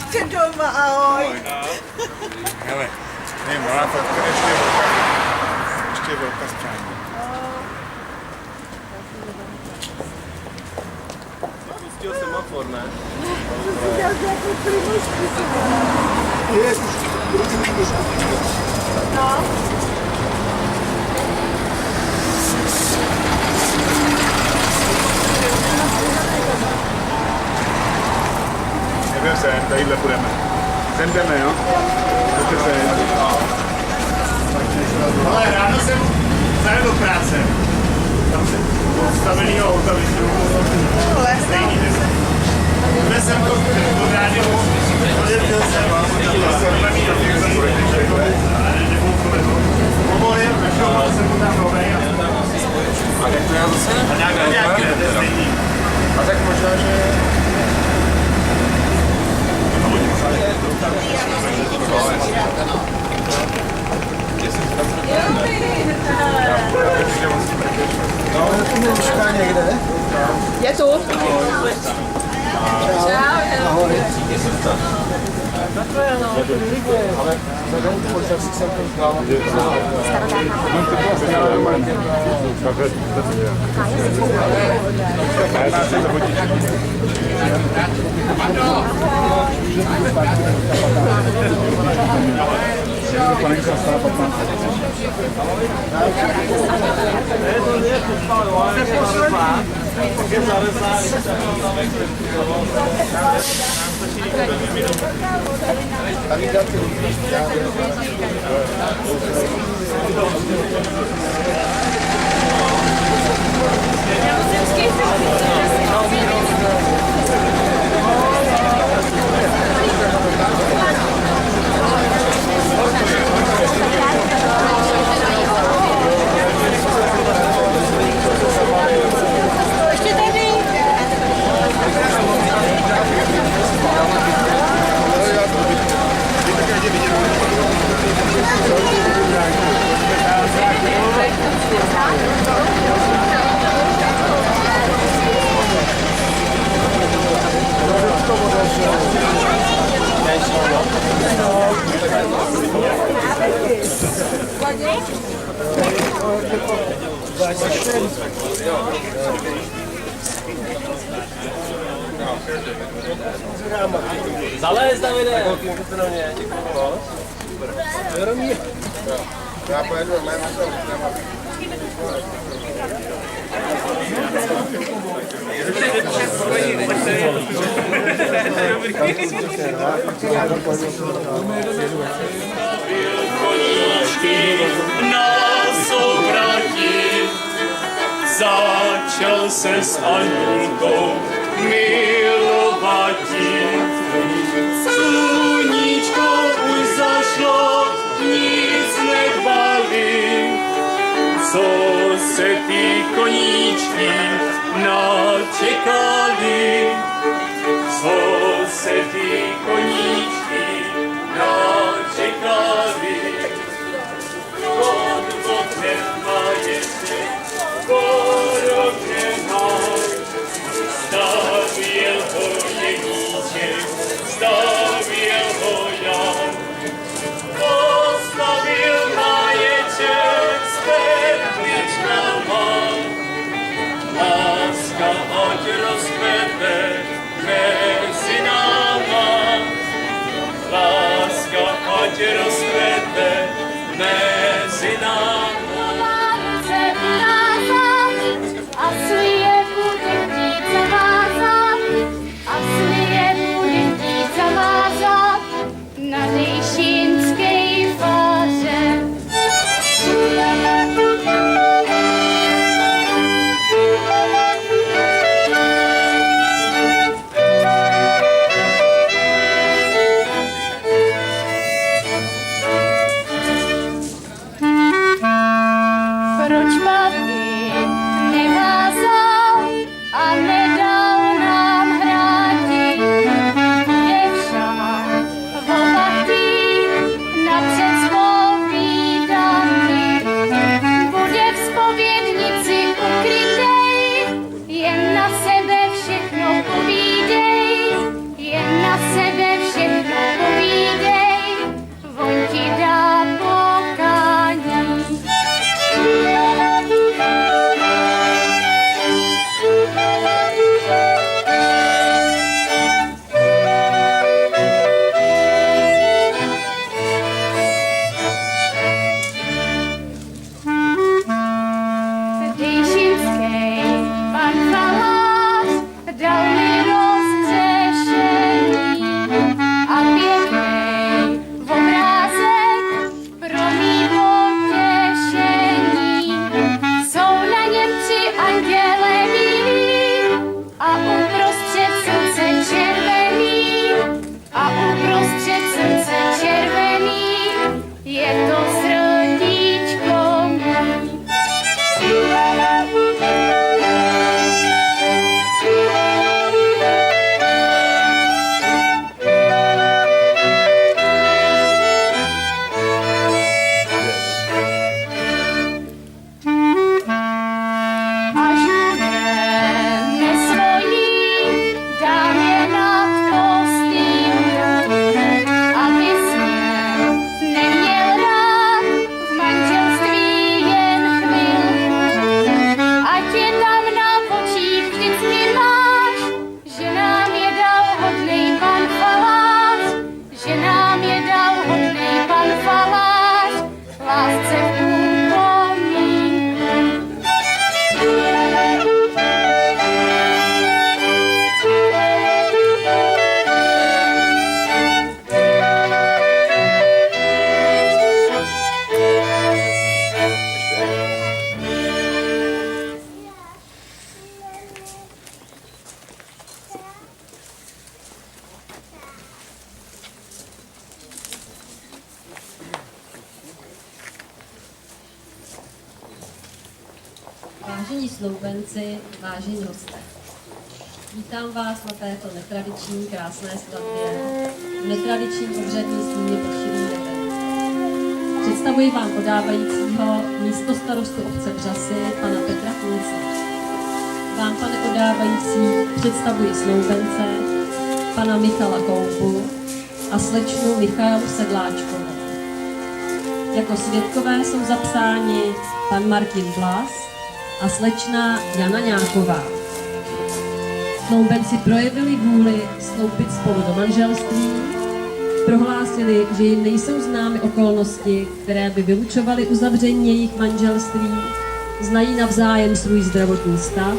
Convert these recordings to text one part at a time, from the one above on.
Ještě doma, ahoj. Hele, nevím, malá fotka, ještě velká spřání. Pustil semafor, ne? Jsem dělal nějakou primošku. No. Jdeme sem, tadyhle půjdeme. Sem jdeme, jo? Jdete sem. Ale ráno jsem zajel do práce. Tam jsem postavenýho auta vyšel. Stejný desk. Kde jsem to do rádiu, odjezdil jsem, srpaný do těch započteček, ale nebudu to vedl. Povolil, našel jsem mu tam novej. A jak to já zase? A nějaký ne, to je stejný. A tak možná, že... No, to mě čeká někde. Je tu. Čau. Ahoj. Ale vzhledem k počasí jsem to vzal. Panenka stala 15. Ještě tady. Zalez, Davide! Já pojedu, ale máš to. Nás obrátit, začal se s Anulkou milovati. Sluníčko už zašlo, nic nedbali, co se ty koníčky načekali, co se ty koníčky načekali. Pod oknem vajece, porožena, stavěl ho jeníček, stavěl ho Jan. Postavil maječek s perličkama, láska ať rozkvete mezi náma. Vážení snoubenci, vážení hosté, vítám vás na této netradiční krásné svatbě, netradiční obřadní snímě pod širým nebem. Představuji vám podávajícího místostarostu obce Břasy, pana Petra Kunce. Vám, pane podávající, představuji snoubence, pana Michala Koupu a slečnu Michaelu Sedláčkovou. Jako svědkové jsou zapsáni pan Martin Blas a slečna Jana Nějaková. Snoubenci projevili vůli vstoupit spolu do manželství, prohlásili, že jim nejsou známy okolnosti, které by vylučovaly uzavření jejich manželství, znají navzájem svůj zdravotní stav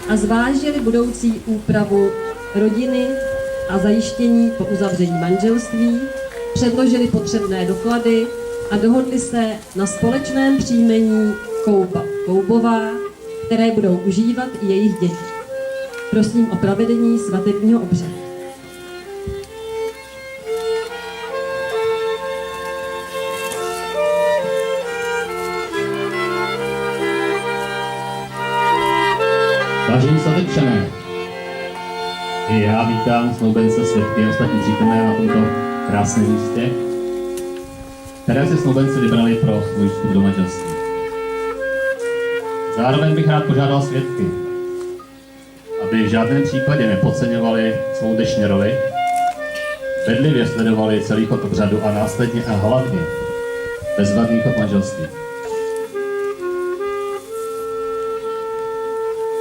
a zvážili budoucí úpravu rodiny a zajištění po uzavření manželství, předložili potřebné doklady a dohodli se na společném příjmení Kouba Koubová, které budou užívat i jejich děti. Prosím o provedení svatebního obřadu. Vážení svatebčané, i já vítám snoubence, svědky a ostatní přítomné na tomto krásném místě, které si snoubenci vybrali pro svůj vstup do manželství. Zároveň bych rád požádal svědky, aby v žádném případě nepodceňovali svou dnešní roli, bedlivě sledovali celý chod obřadu a následně a hlavně bezvadný chod manželství.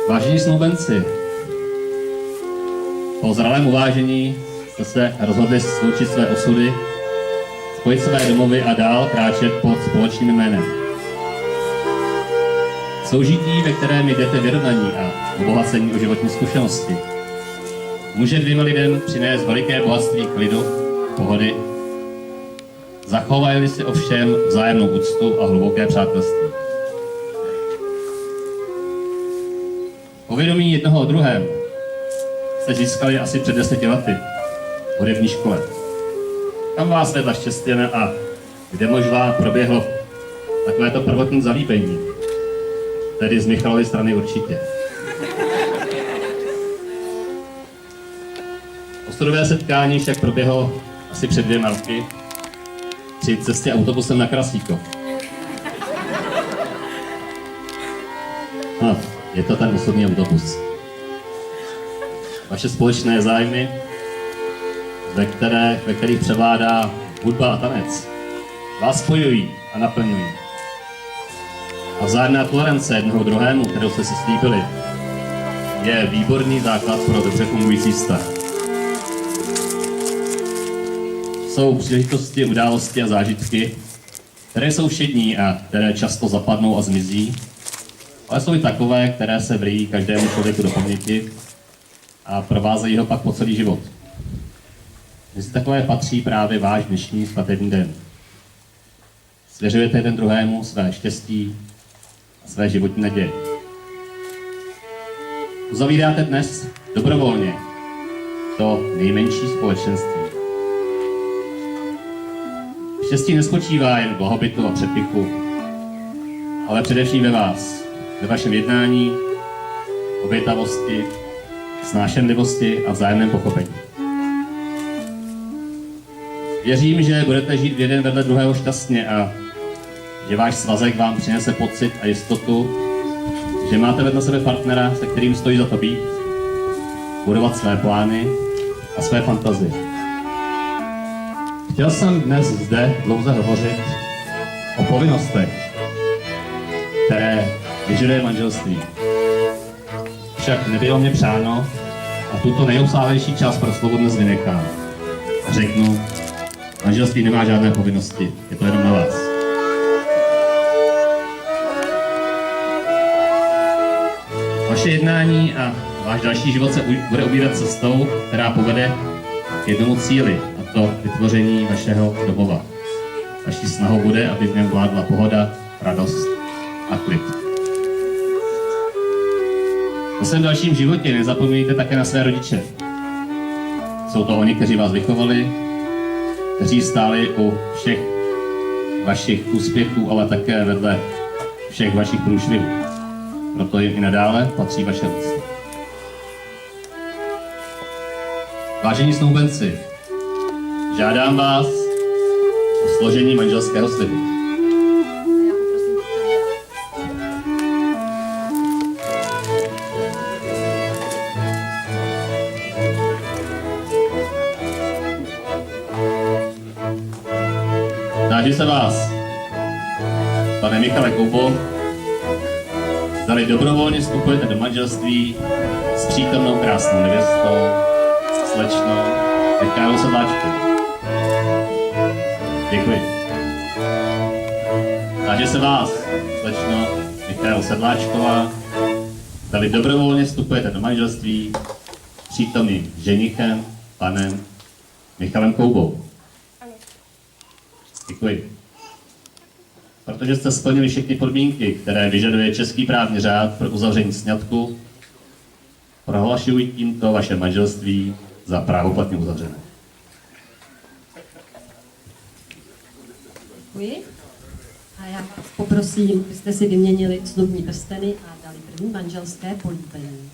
Vážení snoubenci, po zralém uvážení jste se rozhodli sloučit své osudy, spojit své domovy a dál kráčet pod společným jménem. Soužití, ve kterém jdete vyrovnaní a obohacení o životní zkušenosti, může dvěma lidem přinést veliké bohatství klidu, pohody, zachovají si ovšem vzájemnou úctu a hluboké přátelství. Povědomí jednoho o druhém jste získali asi před 10 lety v hudební škole. Tam vás vedla štěstěna a kde možná proběhlo takovéto prvotní zalíbení, tedy z Michalovy strany určitě. Osudové setkání však proběhlo asi před 2 roky při cestě autobusem na Krasíkov. Je to ten osobní autobus. Vaše společné zájmy, ve kterých převládá hudba a tanec, vás spojují a naplňují. A vzájemná tolerance jednoho druhému, kterou jste si slíbili, je výborný základ pro dobře fungující vztah. Jsou příležitosti, události a zážitky, které jsou všední a které často zapadnou a zmizí, ale jsou i takové, které se vrýjí každému člověku do paměti a provázejí ho pak po celý život. Mezi takové patří právě váš dnešní svatební den. Svěřujete jeden druhému své štěstí a své životní naděje. Uzavíráte dnes dobrovolně to nejmenší společenství. Štěstí nespočívá jen v blahobytu a přepychu, ale především ve vás, ve vašem jednání, obětavosti, snášenlivosti a vzájemném pochopení. Věřím, že budete žít jeden vedle druhého šťastně a že váš svazek vám přinese pocit a jistotu, že máte vedle sebe partnera, se kterým stojí za to být, budovat své plány a své fantazie. Chtěl jsem dnes zde dlouze hovořit o povinnostech, které vyžaduje manželství. Však nebylo mě přáno a tuto nejobsáhlejší část pro slovo dnes vynechám. A řeknu, manželství nemá žádné povinnosti, je to jenom na vás. Vaše jednání a váš další život se bude ubírat cestou, která povede k jednomu cíli, a to vytvoření vašeho domova. Vaší snahou bude, aby v něm vládla pohoda, radost a klid. Ve svém dalším životě nezapomeňte také na své rodiče. Jsou to oni, kteří vás vychovali, kteří stáli u všech vašich úspěchů, ale také vedle všech vašich průšvihů. proto jim i nadále patří vaše úcta. Vážení snoubenci, žádám vás o složení manželského slibu. Táži se vás, pane Michale Koubo, zdali dobrovolně vstupujete do manželství s přítomnou krásnou nevěstou, slečnou Michailou Sedláčkovou. Děkuji. Táži se vás, slečno Michaila Sedláčková, zdali dobrovolně vstupujete do manželství s přítomným ženichem, panem Michalem Koubou. Děkuji. Protože jste splnili všechny podmínky, které vyžaduje český právní řád pro uzavření sňatku, prohlašuji tímto vaše manželství za právoplatně uzavřené. Děkuji. A já vás poprosím, abyste si vyměnili snubní prsteny a dali první manželské políbení.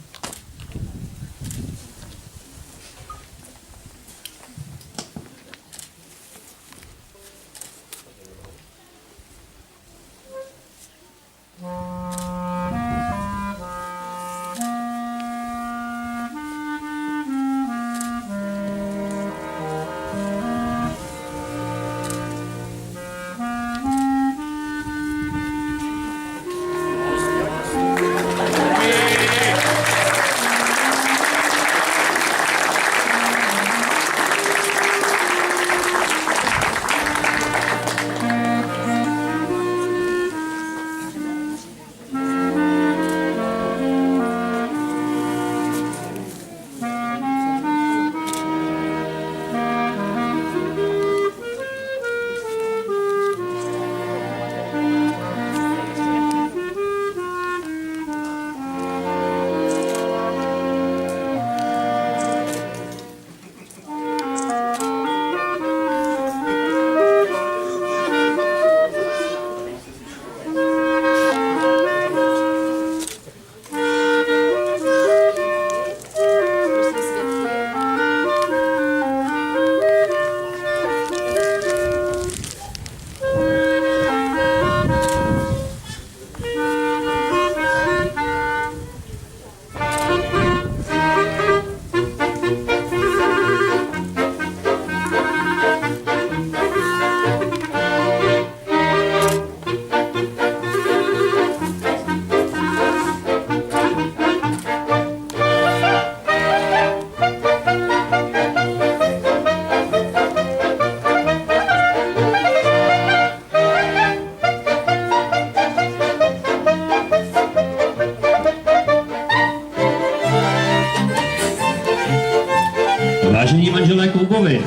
Vážení manželé Koubovi,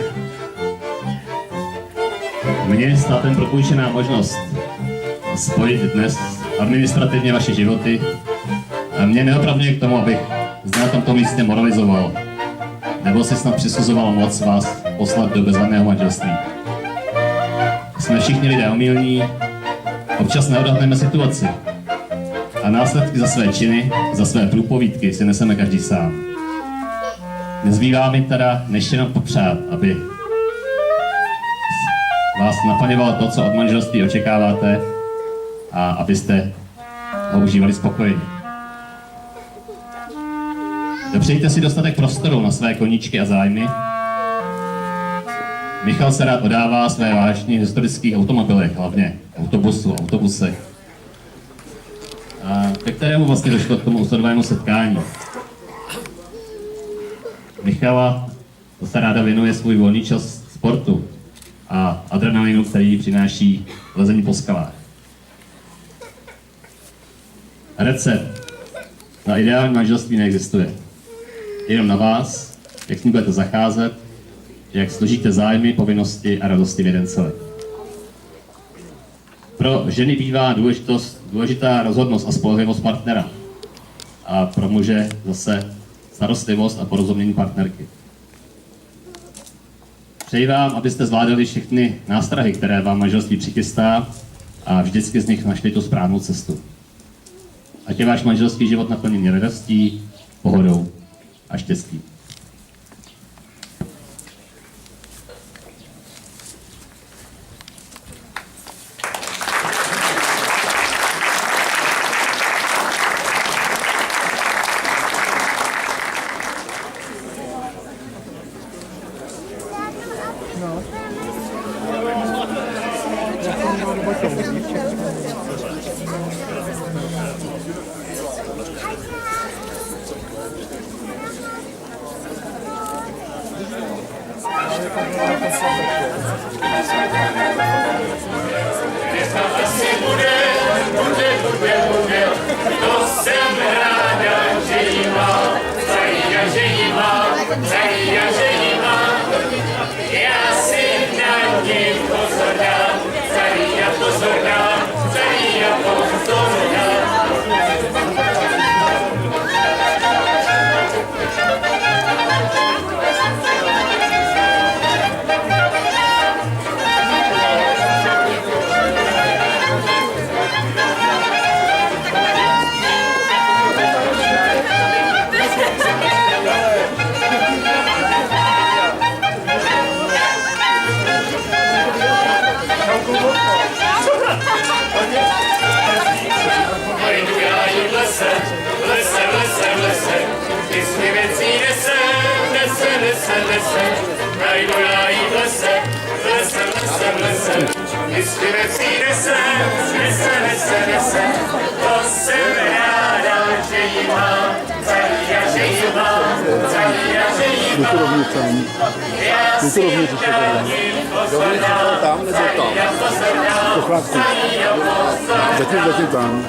mně je státem propůjčená možnost spojit dnes administrativně vaše životy a mě neopravňuje k tomu, abych zde na tomto místě moralizoval nebo si snad přisuzoval moc vás poslat do bezvadného manželství. Jsme všichni lidé omylní, občas neodhadneme situaci a následky za své činy, za své průpovídky si neseme každý sám. Nezbývá mi teda, než jenom popřát, aby vás naplňovalo to, co od manželství očekáváte a abyste ho užívali spokojeně. Dopřejte si dostatek prostoru na své koníčky a zájmy. Michal se rád odává své vášni v historických automobilech, hlavně autobusech, ke kterému vlastně došlo k tomu osudnému setkání. Michala se ráda věnuje svůj volný čas sportu a adrenalinu, který přináší lezení po skalách. Recept na ideální manželství neexistuje. Jenom na vás, jak s ním budete zacházet, jak složíte zájmy, povinnosti a radosti v jeden celek. Pro ženy bývá důležitá rozhodnost a spolehlivost partnera. A pro muže zase starostlivost a porozumění partnerky. Přeji vám, abyste zvládali všechny nástrahy, které vám manželství přichystá a vždycky z nich našli tu správnou cestu. Ať je váš manželský život naplněný radostí, pohodou a štěstím. Asi bude, to jsem ráda, že jí mám, že jí mám, že jí mám. Já si na ní pozor dám, pozor dám, pozor dám. Najdu já jí v lese, ty svý věcí nese. Najdu já jí v lese, ty svý věcí nese. To jsem ráda, že jí mám, že jí mám. Já si na ní pozor dám, Zatím tam.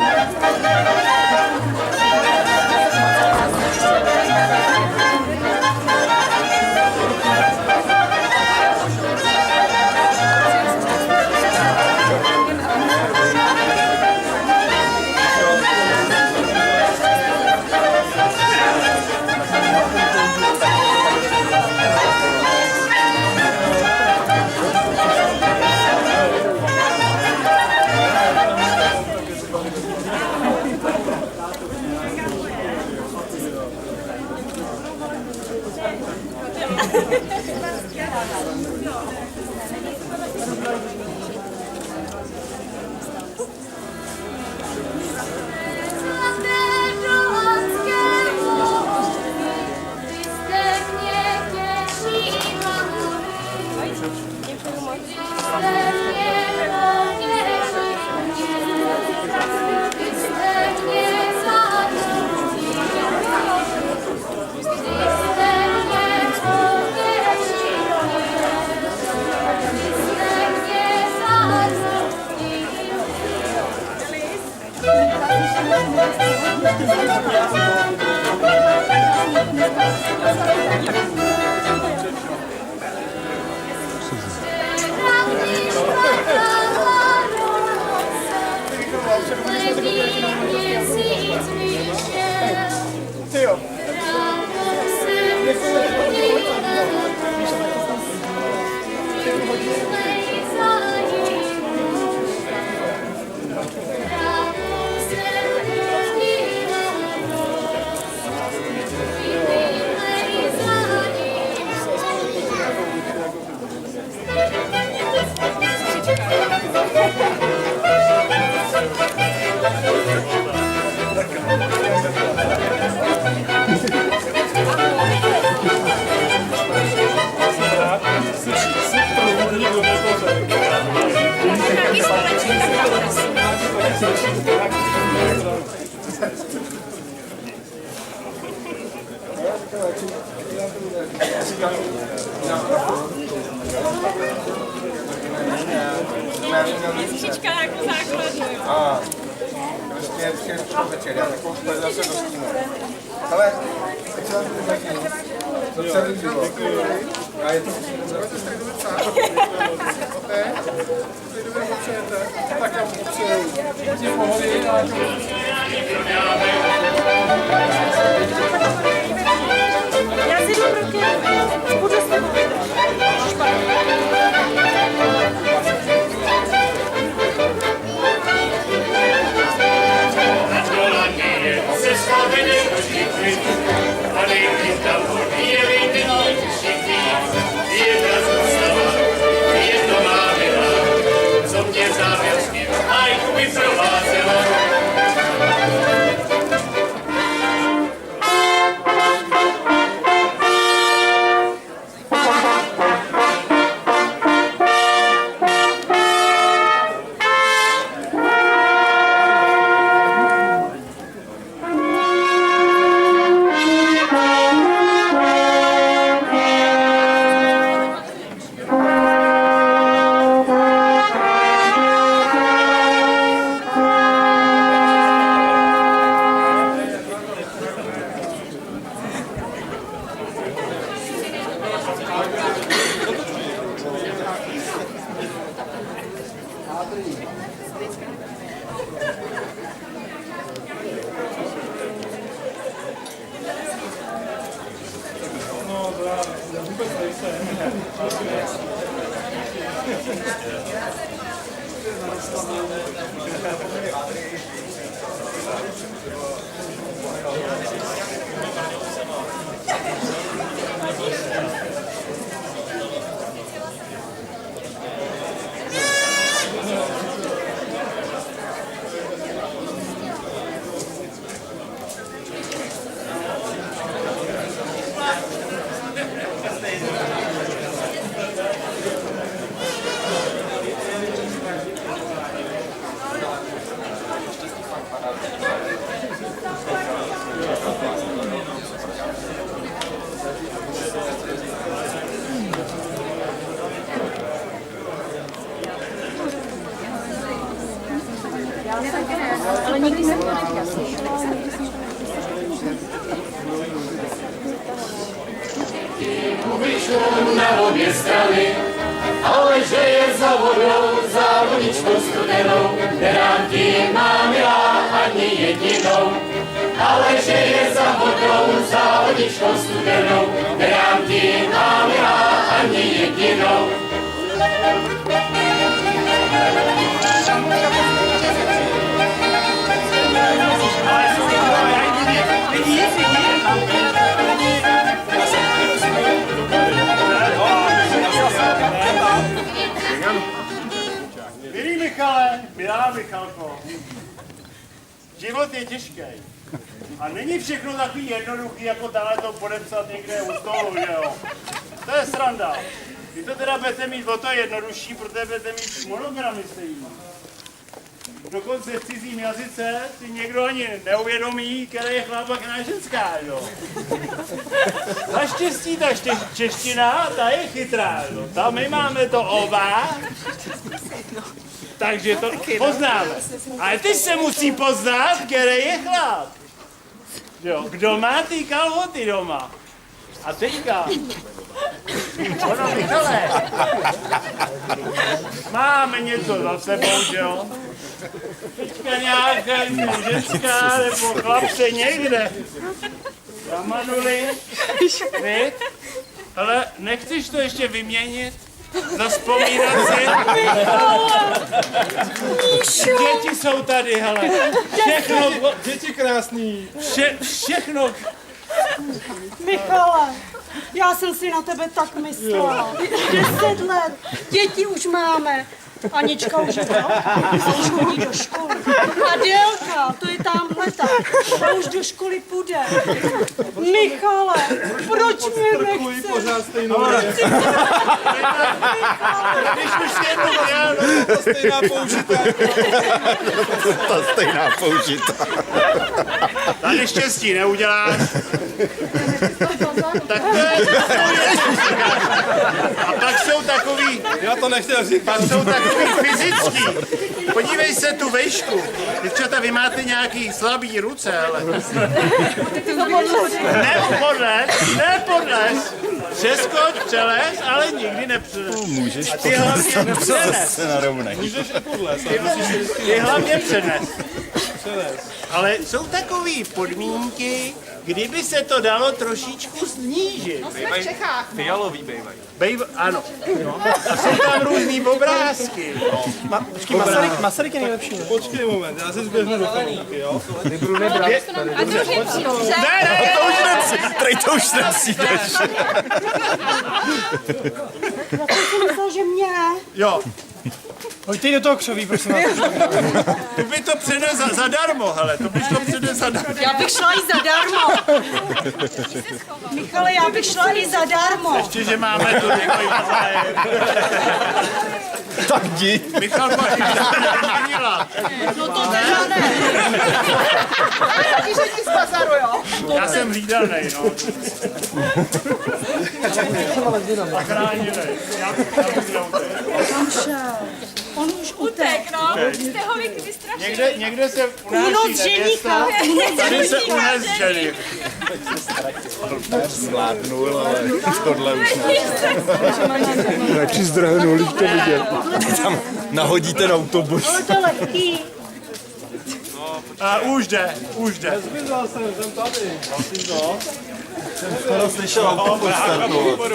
Trošička jako základnu. A prostě večer, já takovou spojím zase do stínu. Ale, teď se vám to taky. To celý bylo. A je to zase stejnou vypsát. Poté, když dobře potřebujete, tak já potřebuji. Hodně pohody. Já si jdu proti. Budu s tebou. Na kolani koupit. A nejvíc tam odvíjeli všichni. Jedna zůstava, jedno má milá, co mě závěrčně hajku by provázela. Kubičům na obě strany, ale že je za vodou, za vodičkou studenou, nerám ti má milá ani jedinou. Ale že je za vodou, za vodičkou studenou, nerám ti má milá ani jedinou. Milý Michale, milá Michalko, život je těžký. A není všechno takový jednoduchý, jako to podepsat někde u stolu, že jo? To je sranda. Vy to teda budete mít o to jednodušší, protože budete mít monogramy stejný. Dokonce v cizím jazyce si někdo ani neuvědomí, který je chlap a která je ženská, jo? Naštěstí ta čeština, ta je chytrá, jo? Ta my máme to oba, takže to poznáme. Ale teď se musí poznat, který je chlap. Jo? Kdo má ty kalhoty doma? A teďka, ono Michale, máme něco za sebou, že jo? Teďka nějaká ženská nebo chlapce někde zamanuli, vy? Ale nechceš to ještě vyměnit? Zavzpomínat si? Děti jsou tady, hele. Všechno. Děti krásný. Všechno. Michale, já jsem si na tebe tak myslela. 10 let, děti už máme. Anička už už chodí do školy. A Délka, to je tamhleta, ta už do školy půjde. Michale, proč mě nechceš? Pořád stejnou. Když už jednou dělal, To stejná použitá. Ta stejná použitá. tady štěstí neuděláš. Tak to je a pak jsou takový, Já to nechtěl říkat. pak jsou takový fyzický. Podívej se tu vejšku. Děvčata, vy máte nějaký slabý ruce, ale... Nepodles. Přeskoč, přelez, ale nikdy nepřelez. Můžeš A ty hlavně přenes. se narovnej. Můžeš i podles. Ty hlavně přenes. Ale jsou takové podmínky, kdyby se to dalo trošičku snížit. Fialový bejvaj. Ano. No. A jsou tam různý obrázky. Masaryk je nejlepší. Počkej moment, já se zběhnu do kaluky, jo? Ne, To už to už nepřijdeš. Já jsem si myslel, že mě. jo. Pojďte do toho křoví, prosím vás. Ty by to přines zadarmo, hele, to by šlo přines zadarmo. Já bych šla i zadarmo. Michale, já bych šla i zadarmo. Ještě, že máme tu několik Tak jdi. Michal pak neměnila. No to teda ne. Já jsem hlídanej, no. Zachráněnej. Já bych Kam šel? On už utek, no. Jste ho vystrašili. Někde se Únoc unáší ženícha. nevěsta, tady se unes ženich. Zvládnul, ale tohle už ne. Radši zdrhnul, když to viděl. Tam nahodí ten autobus. Ale to je lehký. A už jde. Zmizel jsem tady. Skoro slyšel autobus startovat.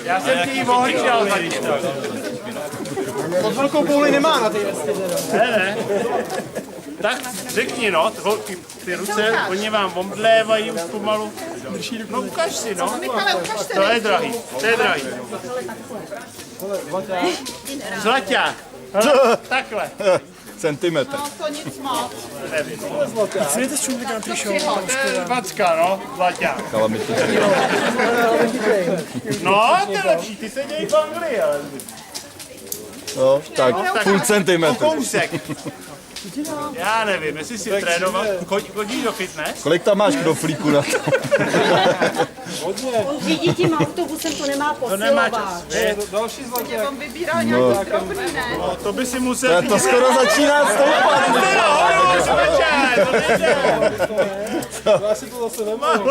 Já jsem ti ji ohlídal tady. Pod velkou kouli nemá na ty vesty. Ne. Tak řekni, no, ty ruce, oni vám omdlévají už pomalu. No ukaž si, no. To je drahý. Zlaťák. Takhle. Centimetr. Chcete s čím na ty show? Macka, no, zlaťák. Kalamity. No, to je lepší, ty se dějí v Anglii, ale... No, tak půl centimetr. Kousek. Já nevím, jestli si trénoval. Chodíš do fitness? Kolik tam máš knoflíku na to? On řídí tím autobusem, to nemá To nemá posilovat. čas. Ne, Další zlatě. no, to by si musel... To skoro začíná stoupat. Já si to zase nemohu.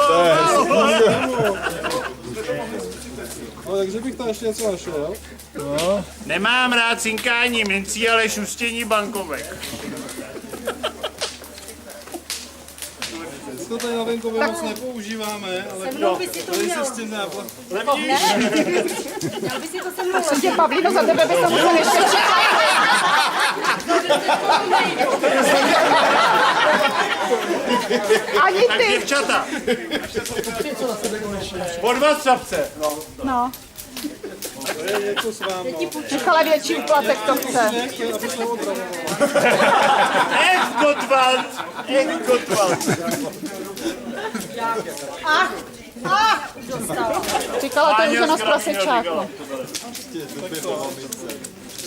No, takže bych tam ještě něco našel, jo? Nemám rád cinkání mincí, ale šustění bankovek. To tady na venkově moc nepoužíváme, ale Se mnou by si to tady měl. se s tím neapla. Měl by si to se mnou. Tě, Pavlíno, za tebe by to musel ještě Ani Tak ty. děvčata. Po 2 capce. No. To je něco s váma. Michala větší úplatek to chce. Aby se otravoval. Gottwald. Ach, dostal. Říkala to už jenom z prasečáku.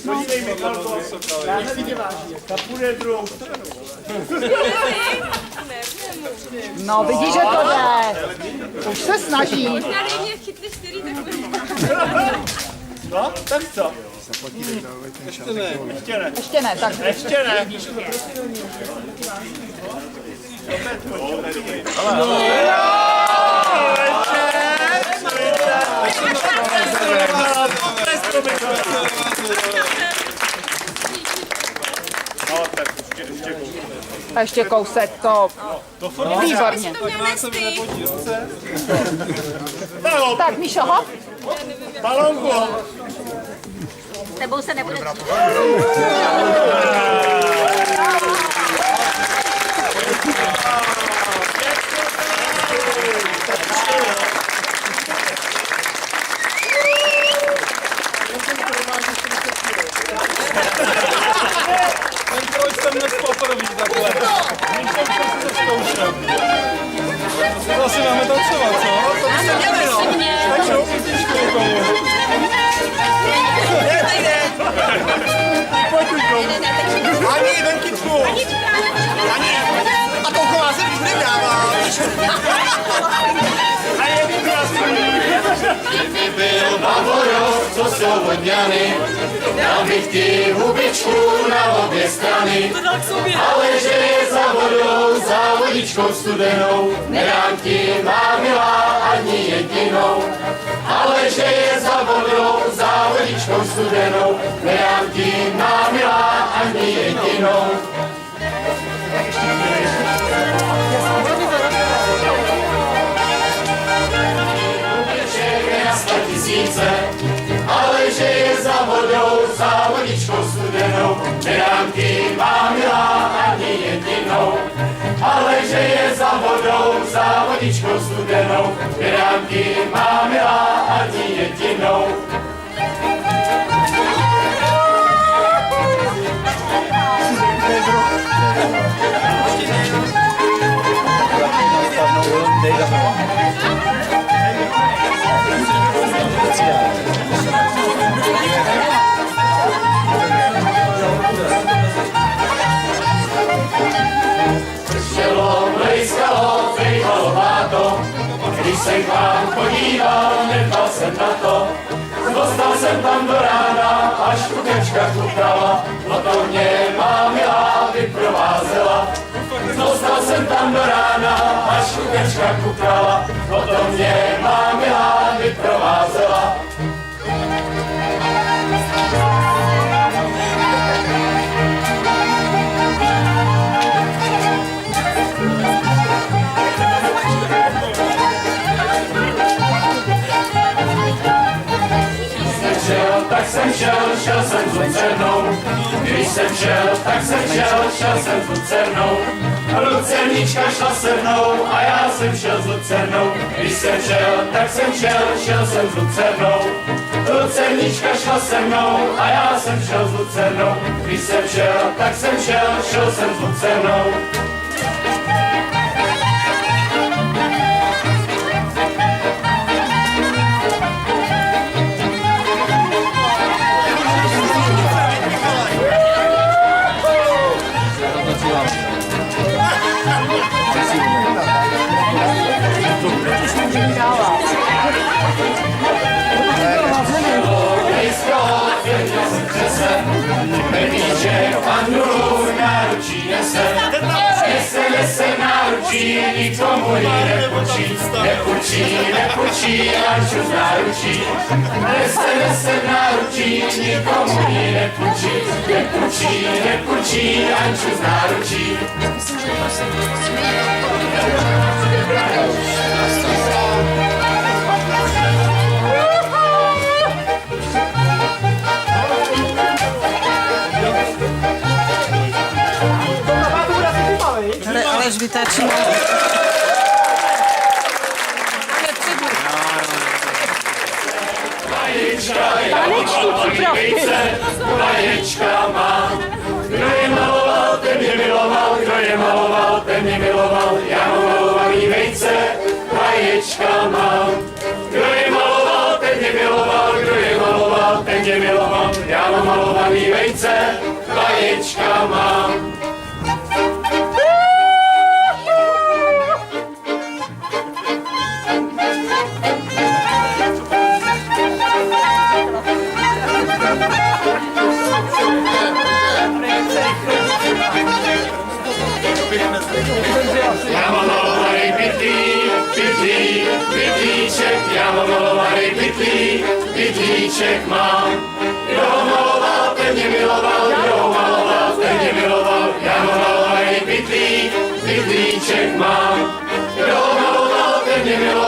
Podívej, Michalko, já se vidím vážně. Ta půjde druhou stranu. No, vidíš, že to jde. Už se snaží. No, tak co? Ještě ne. Ještě ne, tak Ještě ne. No, tak ještě a ještě kousek to. Výborně. Tak se mi nepotí ruce. Tak, Míšo, hop. balonku. Tebou se nebude. Proč jsem dnes poprvý takhle? To asi máme tancovat, co? To by se měli, no. Tak jo, písničku někomu. Ani, venkyčku. Ani. A to chová se bude dává. A je Kdyby byl Bavorov, co jsou vodňany, dal bych ti hubičku na obě strany, ale že je za vodou, za vodičkou studenou, nedám ti, má milá, ani jedinou. Ale že je za vodou, za vodičkou studenou, nedám ti, má milá, ani jedinou. více, ale že je za vodou, za vodičkou studenou, nedám ti, má milá, ani jedinou. Ale že je za vodou, za vodičkou studenou, nedám ti, má milá, ani jedinou. Pršelo, blejskalo, fejvalo bláto, když se k vám podíval, nedbal jsem na to. Dostal jsem tam do rána, až kukečka kukala, o to mě má milá vyprovázela. Dostal jsem tam do rána, až kukečka kukala, o to mě má milá vyprovázela. Tak jsem šel jsem s lucernou. Když jsem šel, tak jsem šel jsem s lucernou. Lucernička šla se mnou a já jsem šel s lucernou. Když jsem šel, tak jsem šel jsem s lucernou. Lucernička šla se mnou a já jsem šel s lucernou. Když jsem šel, tak jsem šel jsem s lucernou. Medíček panduru náručí nese náručí, nikomu ji nepůjčí, Anču z náručí. Nese náručí, nikomu ji nepůjčí, Anču z náručí. Aleš vytačí. Vaječka má. Kdo je maloval, ten mě miloval, kdo je maloval, ten mě miloval, já mám malovaný vejce, vaječka mám. Kdo je maloval, ten mě miloval, kdo je maloval, ten mě miloval, já mám malovaný vejce, vaječka mám. Já mám malovaný pytlíček, já mám malovaný pytlíček mám. Kdo ho maloval, ten mě miloval, kdo ho maloval, ten mě miloval, já mám malovaný pytlíček mám. Kdo ho maloval, ten mě miloval.